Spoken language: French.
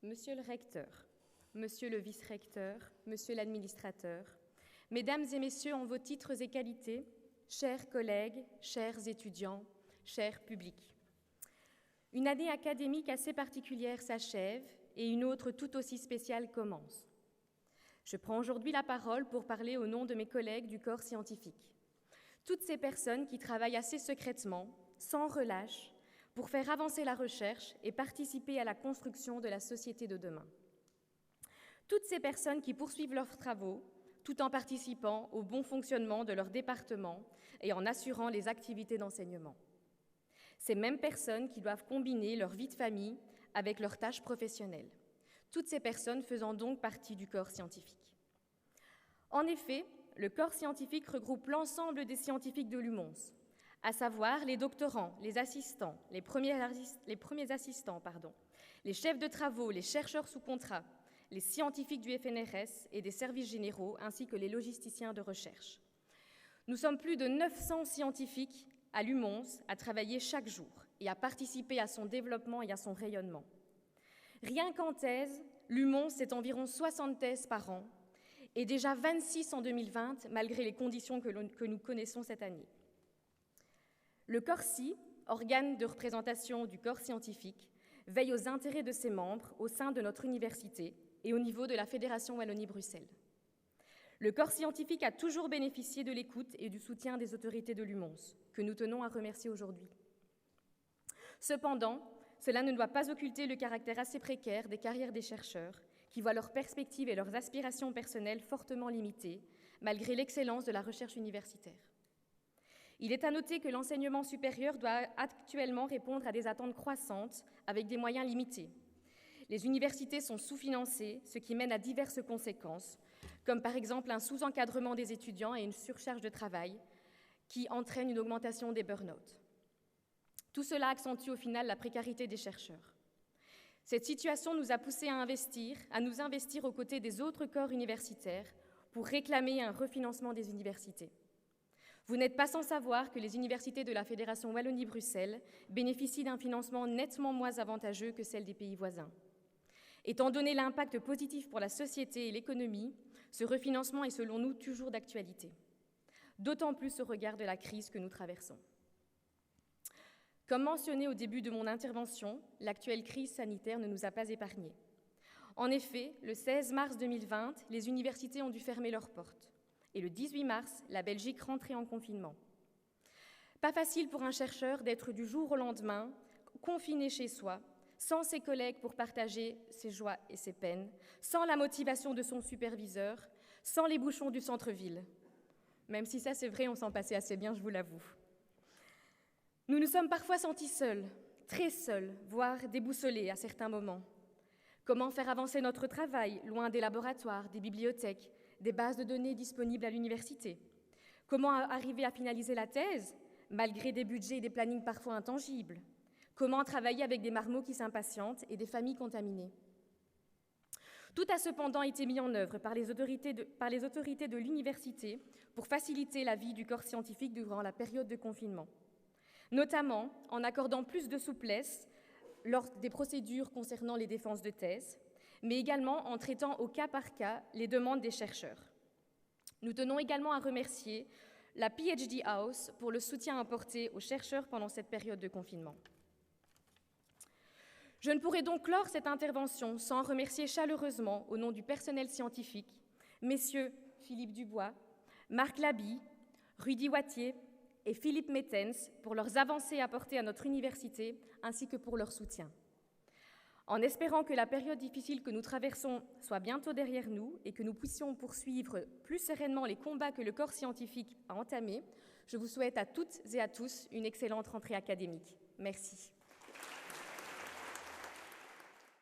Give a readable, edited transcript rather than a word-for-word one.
Monsieur le recteur, monsieur le vice-recteur, monsieur l'administrateur, mesdames et messieurs en vos titres et qualités, chers collègues, chers étudiants, chers publics. Une année académique assez particulière s'achève et une autre tout aussi spéciale commence. Je prends aujourd'hui la parole pour parler au nom de mes collègues du corps scientifique. Toutes ces personnes qui travaillent assez secrètement, sans relâche, pour faire avancer la recherche et participer à la construction de la société de demain. Toutes ces personnes qui poursuivent leurs travaux, tout en participant au bon fonctionnement de leur département et en assurant les activités d'enseignement. Ces mêmes personnes qui doivent combiner leur vie de famille avec leurs tâches professionnelles. Toutes ces personnes faisant donc partie du corps scientifique. En effet, le corps scientifique regroupe l'ensemble des scientifiques de l'UMONS, à savoir les doctorants, les assistants, les premiers assistants, les chefs de travaux, les chercheurs sous contrat, les scientifiques du FNRS et des services généraux, ainsi que les logisticiens de recherche. Nous sommes plus de 900 scientifiques à l'UMONS à travailler chaque jour et à participer à son développement et à son rayonnement. Rien qu'en thèse, l'UMONS, c'est environ 60 thèses par an et déjà 26 en 2020, malgré les conditions que nous connaissons cette année. Le CORSI, organe de représentation du corps scientifique, veille aux intérêts de ses membres au sein de notre université et au niveau de la Fédération Wallonie-Bruxelles. Le corps scientifique a toujours bénéficié de l'écoute et du soutien des autorités de l'UMONS, que nous tenons à remercier aujourd'hui. Cependant, cela ne doit pas occulter le caractère assez précaire des carrières des chercheurs, qui voient leurs perspectives et leurs aspirations personnelles fortement limitées, malgré l'excellence de la recherche universitaire. Il est à noter que l'enseignement supérieur doit actuellement répondre à des attentes croissantes avec des moyens limités. Les universités sont sous-financées, ce qui mène à diverses conséquences, comme par exemple un sous-encadrement des étudiants et une surcharge de travail qui entraîne une augmentation des burn-out. Tout cela accentue au final la précarité des chercheurs. Cette situation nous a poussés à nous investir aux côtés des autres corps universitaires pour réclamer un refinancement des universités. Vous n'êtes pas sans savoir que les universités de la Fédération Wallonie-Bruxelles bénéficient d'un financement nettement moins avantageux que celles des pays voisins. Étant donné l'impact positif pour la société et l'économie, ce refinancement est selon nous toujours d'actualité, d'autant plus au regard de la crise que nous traversons. Comme mentionné au début de mon intervention, l'actuelle crise sanitaire ne nous a pas épargnés. En effet, le 16 mars 2020, les universités ont dû fermer leurs portes. Et le 18 mars, la Belgique rentrait en confinement. Pas facile pour un chercheur d'être du jour au lendemain confiné chez soi, sans ses collègues pour partager ses joies et ses peines, sans la motivation de son superviseur, sans les bouchons du centre-ville. Même si ça, c'est vrai, on s'en passait assez bien, je vous l'avoue. Nous nous sommes parfois sentis seuls, très seuls, voire déboussolés à certains moments. Comment faire avancer notre travail, loin des laboratoires, des bibliothèques, des bases de données disponibles à l'université? Comment arriver à finaliser la thèse, malgré des budgets et des plannings parfois intangibles? Comment travailler avec des marmots qui s'impatientent et des familles contaminées? Tout a cependant été mis en œuvre par les autorités de l'université pour faciliter la vie du corps scientifique durant la période de confinement, notamment en accordant plus de souplesse lors des procédures concernant les défenses de thèse, mais également en traitant au cas par cas les demandes des chercheurs. Nous tenons également à remercier la PhD House pour le soutien apporté aux chercheurs pendant cette période de confinement. Je ne pourrai donc clore cette intervention sans remercier chaleureusement, au nom du personnel scientifique, messieurs Philippe Dubois, Marc Laby, Rudy Wattier et Philippe Mettens pour leurs avancées apportées à notre université ainsi que pour leur soutien. En espérant que la période difficile que nous traversons soit bientôt derrière nous et que nous puissions poursuivre plus sereinement les combats que le corps scientifique a entamés, je vous souhaite à toutes et à tous une excellente rentrée académique. Merci.